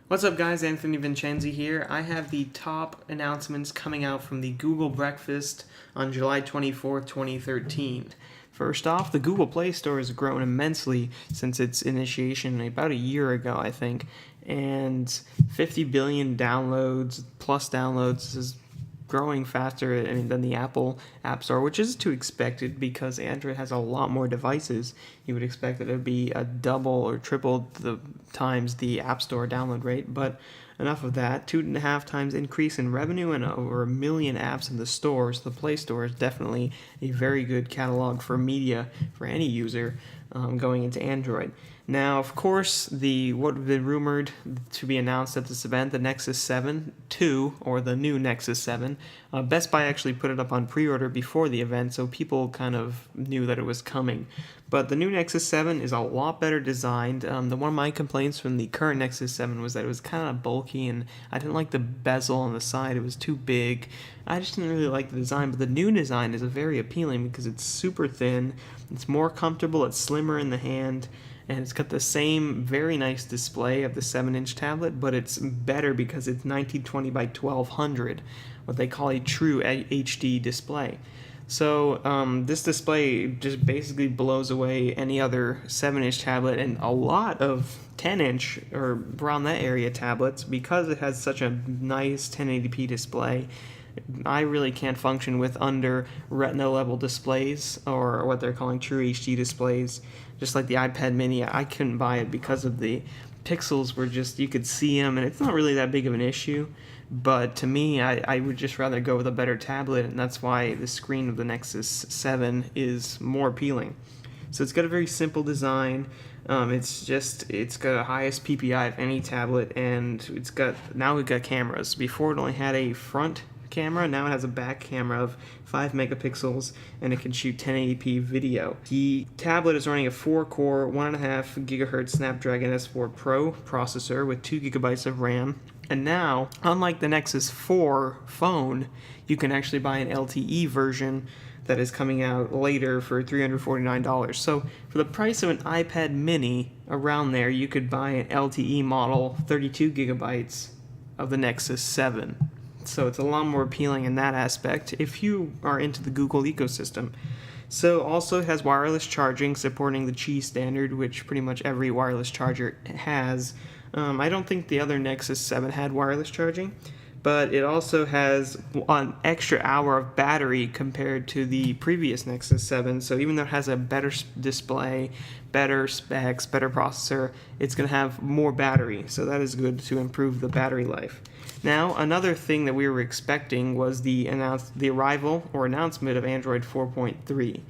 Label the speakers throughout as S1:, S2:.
S1: What's up guys, Anthony Vincenzi here. I have the top announcements coming out from the Google Breakfast on July 24th, 2013. First off, the Google Play Store has grown immensely since its initiation about a year ago, I think, and 50 billion downloads, plus downloads, is growing faster than the Apple App Store, which is to expected because Android has a lot more devices. You would expect that it would be a double or triple the times the App Store download rate, but enough of that. 2.5 times increase in revenue and over 1 million apps in the stores. The Play Store is definitely a very good catalog for media for any user going into Android. Now, of course, what had been rumored to be announced at this event, the Nexus 7 2, or the new Nexus 7, Best Buy actually put it up on pre-order before the event, so people kind of knew that it was coming. But the new Nexus 7 is a lot better designed. One of my complaints from the current Nexus 7 was that it was kind of bulky, and I didn't like the bezel on the side. It was too big. I just didn't really like the design, but the new design is very appealing because it's super thin, it's more comfortable, it's slimmer in the hand, and it's got the same very nice display of the 7-inch tablet, but it's better because it's 1920 by 1200, what they call a true HD display. So this display just basically blows away any other 7-inch tablet and a lot of 10-inch or around that area tablets because it has such a nice 1080p display. I really can't function with under Retina level displays or what they're calling true HD displays. Just like the iPad mini, I couldn't buy it because of the pixels were just, you could see them, and it's not really that big of an issue. But to me, I would just rather go with a better tablet, and that's why the screen of the Nexus 7 is more appealing. So it's got a very simple design. It's got the highest PPI of any tablet, and now we've got cameras. Before it only had a front camera, now it has a back camera of 5 megapixels, and it can shoot 1080p video. The tablet is running a 4-core, 1.5 gigahertz Snapdragon S4 Pro processor with 2 gigabytes of RAM. And now, unlike the Nexus 4 phone, you can actually buy an LTE version that is coming out later for $349. So for the price of an iPad mini, around there, you could buy an LTE model, 32 gigabytes of the Nexus 7. So it's a lot more appealing in that aspect if you are into the Google ecosystem. So also it has wireless charging, supporting the Qi standard, which pretty much every wireless charger has. I don't think the other Nexus 7 had wireless charging, but it also has an extra hour of battery compared to the previous Nexus 7. So even though it has a better display, better specs, better processor, it's going to have more battery. So that is good to improve the battery life. Now, another thing that we were expecting was the arrival or announcement of Android 4.3.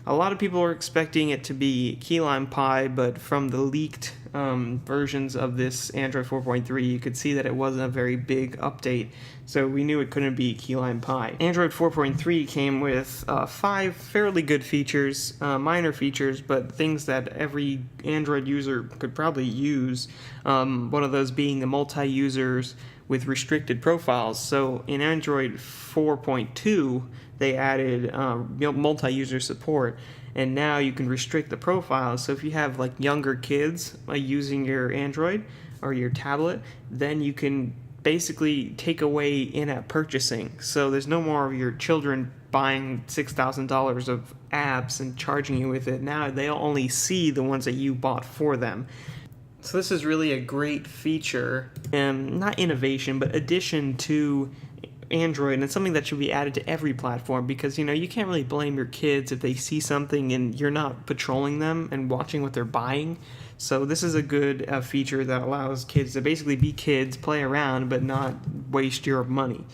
S1: A lot of people were expecting it to be key lime pie, but from the leaked versions of this Android 4.3, you could see that it wasn't a very big update, so we knew it couldn't be key lime pie. Android 4.3 came with 5 fairly good features, minor features, but things that every Android user could probably use, one of those being the multi-users with restricted profiles. So in Android 4.2, they added multi-user support, and now you can restrict the profiles. So if you have like younger kids using your Android or your tablet, then you can basically take away in-app purchasing. So there's no more of your children buying $6,000 of apps and charging you with it. Now they'll only see the ones that you bought for them. So this is really a great feature, and not innovation, but addition to Android, and something that should be added to every platform, because you can't really blame your kids if they see something and you're not patrolling them and watching what they're buying. So this is a good feature that allows kids to basically be kids, play around, but not waste your money.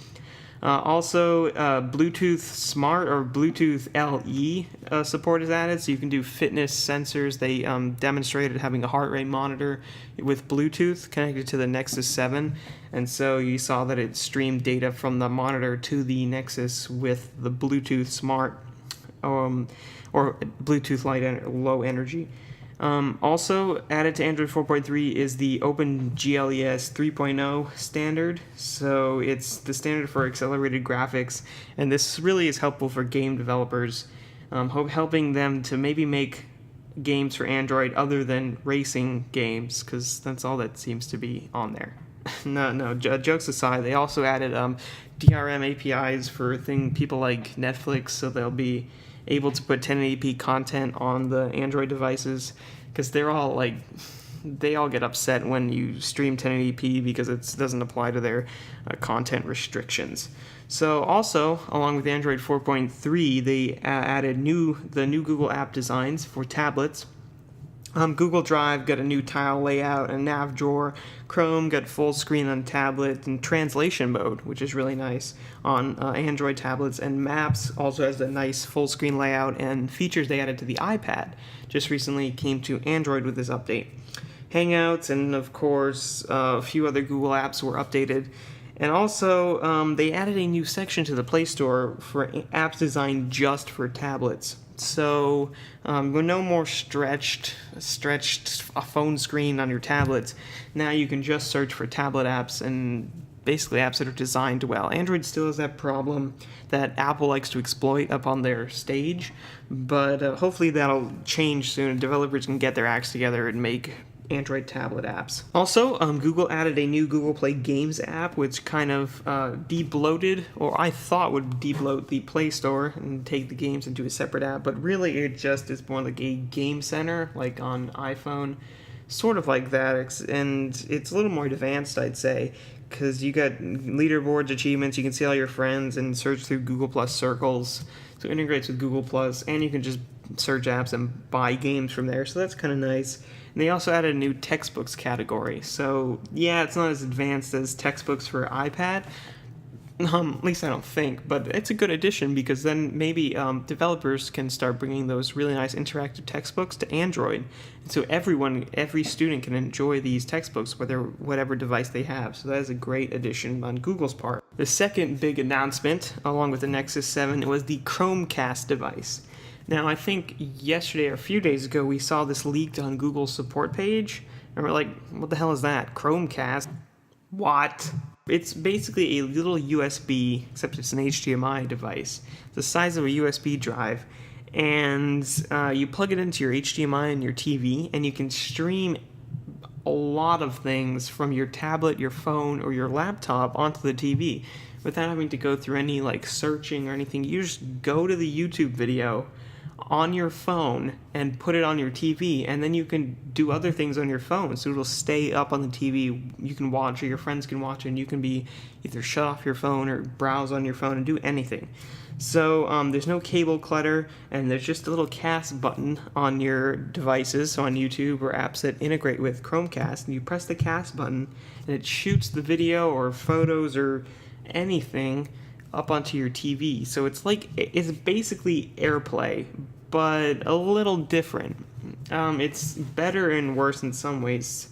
S1: Also, Bluetooth Smart or Bluetooth LE support is added, so you can do fitness sensors. They demonstrated having a heart rate monitor with Bluetooth connected to the Nexus 7, and so you saw that it streamed data from the monitor to the Nexus with the Bluetooth Smart or Bluetooth low energy. Also added to Android 4.3 is the OpenGLES 3.0 standard. So it's the standard for accelerated graphics, and this really is helpful for game developers, helping them to maybe make games for Android other than racing games, because that's all that seems to be on there. Jokes aside, they also added DRM APIs for people like Netflix, so they'll be able to put 1080p content on the Android devices, because they all get upset when you stream 1080p because it doesn't apply to their content restrictions. So also, along with Android 4.3, they added the new Google app designs for tablets. Google Drive got a new tile layout and nav drawer. Chrome got full screen on tablet and translation mode, which is really nice on Android tablets. And Maps also has a nice full screen layout and features they added to the iPad. Just recently came to Android with this update. Hangouts and, of course, a few other Google apps were updated. And also, they added a new section to the Play Store for apps designed just for tablets. So, with no more stretched a phone screen on your tablets, now you can just search for tablet apps and basically apps that are designed well. Android still has that problem that Apple likes to exploit up on their stage, but hopefully that'll change soon and developers can get their acts together and make Android tablet apps. Also, Google added a new Google Play Games app, which kind of de-bloated, or I thought would de-bloat the Play Store and take the games into a separate app, but really it just is more like a game center, like on iPhone, sort of like that, and it's a little more advanced, I'd say, because you got leaderboards, achievements, you can see all your friends and search through Google Plus circles, so it integrates with Google Plus, and you can just search apps and buy games from there, so that's kind of nice. And they also added a new textbooks category. So, yeah, it's not as advanced as textbooks for iPad. At least I don't think. But it's a good addition because then maybe developers can start bringing those really nice interactive textbooks to Android. And so every student can enjoy these textbooks whatever device they have. So that is a great addition on Google's part. The second big announcement, along with the Nexus 7, was the Chromecast device. Now, I think yesterday or a few days ago, we saw this leaked on Google's support page, and we're like, what the hell is that? Chromecast? What? It's basically a little USB, except it's an HDMI device, the size of a USB drive, and you plug it into your HDMI and your TV, and you can stream a lot of things from your tablet, your phone, or your laptop onto the TV without having to go through any searching or anything. You just go to the YouTube video on your phone and put it on your TV, and then you can do other things on your phone, so it'll stay up on the TV. You can watch, or your friends can watch, and you can be either shut off your phone or browse on your phone and do anything. So there's no cable clutter, and there's just a little cast button on your devices, so on YouTube or apps that integrate with Chromecast, and you press the cast button and it shoots the video or photos or anything up onto your TV. So it's basically AirPlay, but a little different. It's better and worse in some ways.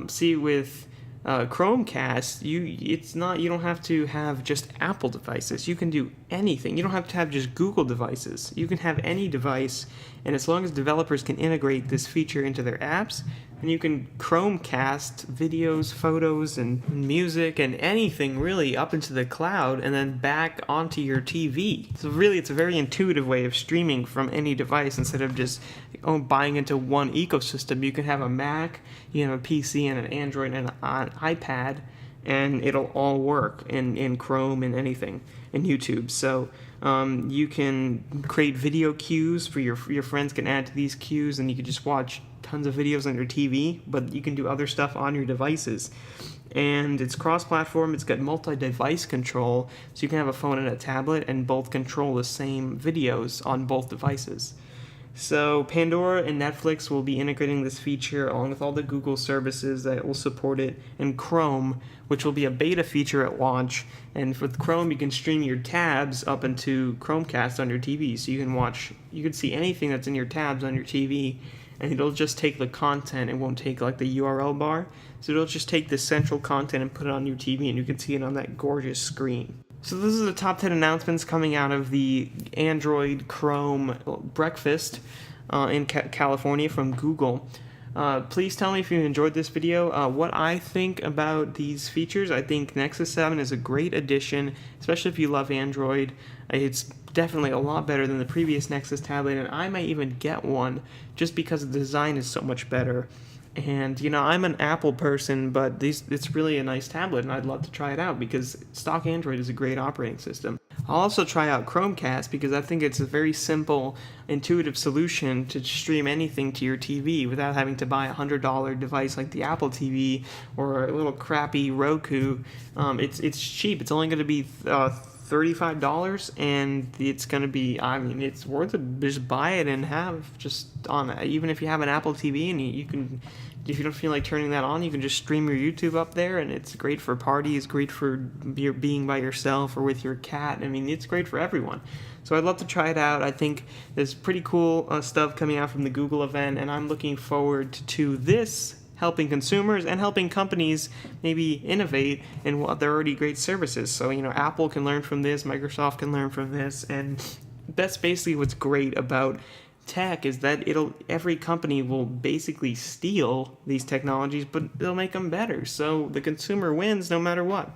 S1: See, with Chromecast, you don't have to have just Apple devices. You can do anything. You don't have to have just Google devices. You can have any device, and as long as developers can integrate this feature into their apps, and you can Chromecast videos, photos, and music, and anything really up into the cloud, and then back onto your TV. So really, it's a very intuitive way of streaming from any device instead of just buying into one ecosystem. You can have a Mac, you can have a PC, and an Android, and an iPad, and it'll all work in Chrome and anything, in YouTube. So you can create video queues for your friends can add to these queues, and you can just watch tons of videos on your TV, but you can do other stuff on your devices. And it's cross-platform, it's got multi-device control, so you can have a phone and a tablet and both control the same videos on both devices. So Pandora and Netflix will be integrating this feature along with all the Google services that will support it, and Chrome, which will be a beta feature at launch. And with Chrome, you can stream your tabs up into Chromecast on your TV, so you can see anything that's in your tabs on your TV, and it'll just take the content. It won't take the URL bar, so it'll just take the central content and put it on your TV, and you can see it on that gorgeous screen. So those are the top 10 announcements coming out of the Android Chrome breakfast in California from Google. Please tell me if you enjoyed this video, what I think about these features. I think Nexus 7 is a great addition, especially if you love Android. It's definitely a lot better than the previous Nexus tablet, and I might even get one just because the design is so much better. And you know, I'm an Apple person, but it's really a nice tablet, and I'd love to try it out because stock Android is a great operating system. I'll also try out Chromecast because I think it's a very simple, intuitive solution to stream anything to your TV without having to buy a $100 device like the Apple TV or a little crappy Roku. It's cheap. It's only going to be $35, and it's going to be, I mean, it's worth it. Just buy it and have just on, even if you have an Apple TV and you can, if you don't feel like turning that on, you can just stream your YouTube up there, and it's great for parties, great for being by yourself or with your cat. I mean, it's great for everyone. So I'd love to try it out. I think there's pretty cool stuff coming out from the Google event, and I'm looking forward to this helping consumers and helping companies maybe innovate in what they're already great services. So, you know, Apple can learn from this, Microsoft can learn from this, and that's basically what's great about tech, is that every company will basically steal these technologies, but they'll make them better. So the consumer wins no matter what.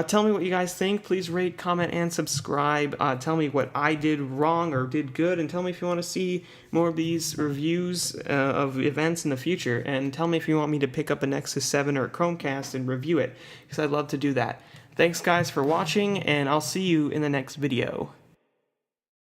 S1: Tell me what you guys think. Please rate, comment, and subscribe. Tell me what I did wrong or did good, and tell me if you want to see more of these reviews of events in the future. And tell me if you want me to pick up a Nexus 7 or a Chromecast and review it, because I'd love to do that. Thanks, guys, for watching, and I'll see you in the next video.